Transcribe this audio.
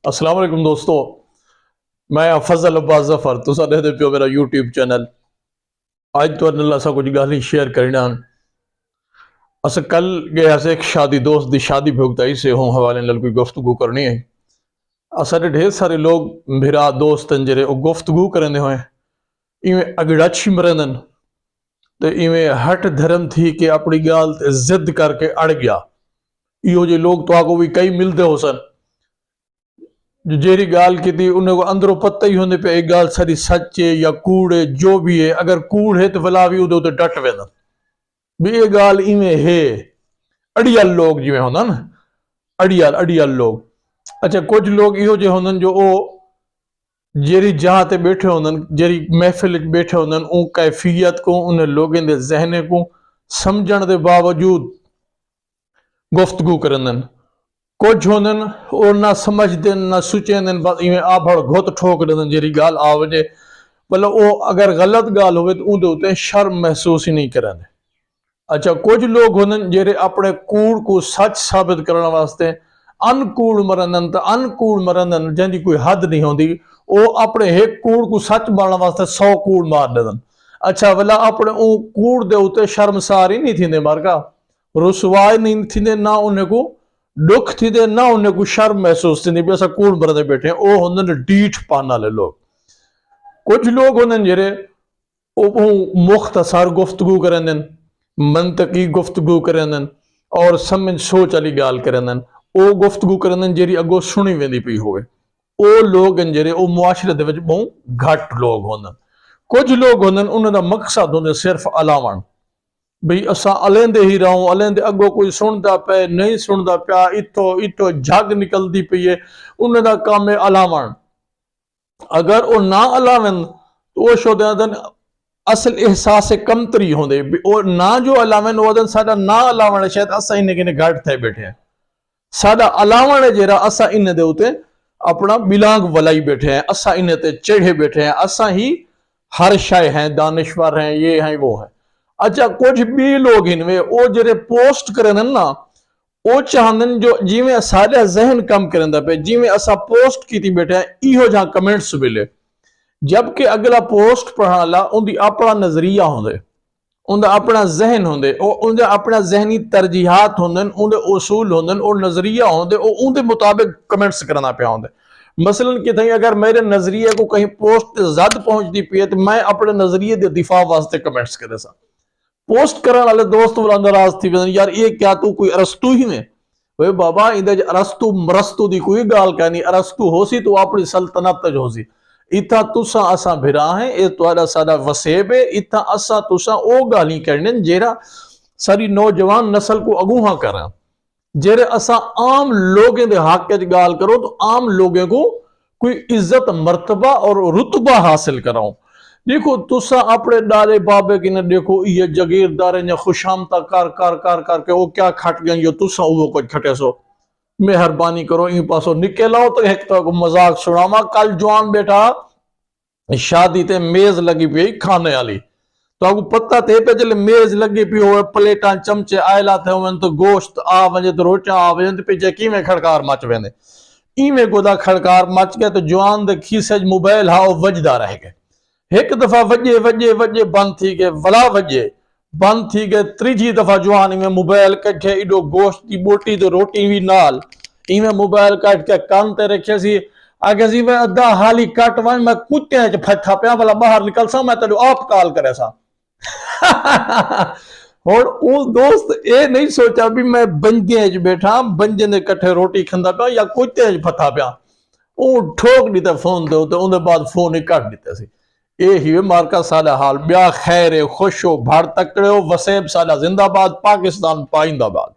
السلام علیکم دوستو، میں فضل عباس ظفر تو دے پیو میرا یوٹیوب چینل. آج تو اللہ سا کچھ گالی شیئر کرنا. اسا کل گئے ایک شادی دوست دی شادی بھگتائی سے ہوں حوالے نال کوئی گفتگو کرنی ہے. اسا دے ڈھیر سارے لوگ بھرا دوست جڑے او گفتگو کرنے ہوئے ایویں اگڑچ مرندن تے ایویں ہٹ دھرم تھی کہ اپنی گال تے ضد کر کے اڑ گیا. ایو جے لوگ تو آگو بھی کئی ملتے ہو سن جو جیری گال کی تھی انہیں کو اندروں پتہ ہی ہونے پہ ایک گال ساری سچ ہے یا کوڑ ہے جو بھی ہے. اگر کوڑ ہے تو فلا بھی ادھے ڈٹ وینا بھی یہ گال ایویں ہے. اڑیال لوگ جو ہونا نا اڑیال لوگ. اچھا کچھ لوگ ایو جو ہونا جو او جیری جہاں تے بیٹھے ہونا جیری محفل بیٹھے ہونا اون کیفیت کو انہیں لوگیں دے ذہنے کو سمجھن دے باوجود گفتگو کرنن. کچھ ہوندن اور نہ سمجھ دن نہ سوچیں دن بس ایویں آبھڑ گھت ٹھوک دن جیری گال آوجے بلہ او اگر غلط گال ہوئے تو اندے ہوتے شرم محسوس ہی نہیں کرنے. اچھا کچھ لوگ ہوندن جیرے اپنے کوڑ کو سچ ثابت کرنے واسطے ان کوڑ مرندن تا ان کوڑ مرندن جن دی کوئی حد نہیں ہوندی. او اپنے ایک کوڑ کو سچ بارنا واسطے 100 کوڑ مار دن. اچھا ولا اپنے او کوڑ دے ہوتے شرم ساری نہیں تھی دے مارکا رسوائی نہیں تھی دے نہ انہیں کو دکھ تھی دے نہ انہیں کو شرم محسوس تھی نہیں بھی ایسا کوڑ بردے بیٹھے ہیں. او ہوندن ڈیٹ پانا لے لوگ. کچھ لوگ ہوندن جیرے مختصر گفتگو کرندن منطقی گفتگو کرندن اور سمجھ سوچ علی گال کرندن. او گفتگو کرندن جیری اگو سنی ویندی پی ہوئے. او لوگ جیرے او معاشرے دے وچ بہت گھٹ لوگ ہوندن. کچھ لوگ ہوندن انہوں دا مقصد ہوندے صرف علاوان بھئی اسا علیندے ہی رہوں علیندے اگو کوئی سندا پہ نہیں سندا پیا اتو جھگ نکل دی پئی ہے. انہوں دا کام ہے علاوان. اگر او نہ علاوان تو او شو دن اصل احساس کمتری ہوندے او نہ جو علاوان وہ دن ساڈا نہ علاوان شاید اسا انہیں کنے گھٹ تھے بیٹھے ہیں. ساڈا علاوان جیرا اسا انہیں دے ہوتے اپنا بلانگ ولائی بیٹھے ہیں. اسا انہیں تے چڑھے بیٹھے ہیں. اسا ہی ہر شے ہیں دانشور ہیں یہ ہیں وہ ہیں. اچھا کچھ بھی لوگ انویں او جڑے پوسٹ کرن نا او چاہندن جو جیویں سارے ذہن کم کرندا پہ جیویں اسا پوسٹ کیتی بیٹھے ہیں ایہو جہاں کمنٹس ملے جبکہ اگلا پوسٹ پڑھا لا ان دی اپنا نظریہ ہوندے ان دا اپنا ذہن ہوندے ان دا اپنا ذہنی ترجیحات ہوندن ان دے اصول ہوندن اور نظریہ ہوندے ان دے مطابق کمنٹس کرنا پہ ہوندے. مثلا کہ تھیں اگر میرے نظریے کو کہیں پوسٹ زد پہنچ دی پی ہے تو میں اپنے نظریے دے دفاع واسطے کمنٹس کرے سا. پوسٹ کرنے والے دوست والا ناراض تھی یار یہ کیا تو کوئی ارسطو ہی میں وے بابا اندے ارسطو مرسطو دی کوئی گال کہنی. ارسطو ہو سی تو اپنی سلطنت جو ہو سی اتھا تسا اسا بھرا ہیں اے توڑا سادہ وسیب ہے. اتھا اسا تسا او گالی کرنے جیرا ساری نوجوان نسل کو اگوہاں کریں جیرے اسا عام لوگیں دے حق کے گال کرو تو عام لوگیں کو کوئی عزت مرتبہ اور رتبہ حاصل کراؤں. دیکھو تسا اپنے ڈالے بابے کی نہ دیکھو یہ جگیرداریں یا خوشامتا کر کے وہ کیا کھٹ گئیں یہ تسا وہ کچھ کھٹے سو. مہربانی کرو این پاسو نکلاؤ تو ایک تو مذاق سناما. کل جوان بیٹا شادی تے میز لگی پی کھانے والی تو آپ کو پتہ تے پہ چلے میز لگی پی ہوئے پلیٹاں چمچے آئلہ تھے ہوئے تو گوشت آ ونجے تو روچاں آ ونجے تو پیچھے کی میں کھڑکار مچ ویندے. ایویں گودا کھڑکار مچ گئے تو جوان دے کھیسے موبائل ہاؤ وجدہ رہ گئے. ایک دفعہ وجے بند تھی گئے ولا وجے بند تھی گئے. تریجی دفعہ جوانی میں موبائل کٹھے ایڈو گوشت کی بوٹی تو روٹی بھی نال ایویں موبائل کٹ کے کان تے رکھے سی آگے سی میں ادھا حالی کٹ وان میں کتے ہیں پھٹھا پیا والا باہر نکل سا میں تیلو آپ کال کرے سا. اور اس دوست اے نہیں سوچا بھی میں بنجے ہیں بیٹھا بنجے نے کٹھے روٹی کھندا پیا یا کتے ہیں پھٹھا پیا. وہ ٹھوک دیتے فون دے ہوتے انہیں بعد فون ہی کٹ دیتے سی. اے ہی مارکا سالا حال بیا خیر خوش ہو بھار تکڑے ہو وسیب سالا زندہ باد پاکستان پائندہ باد.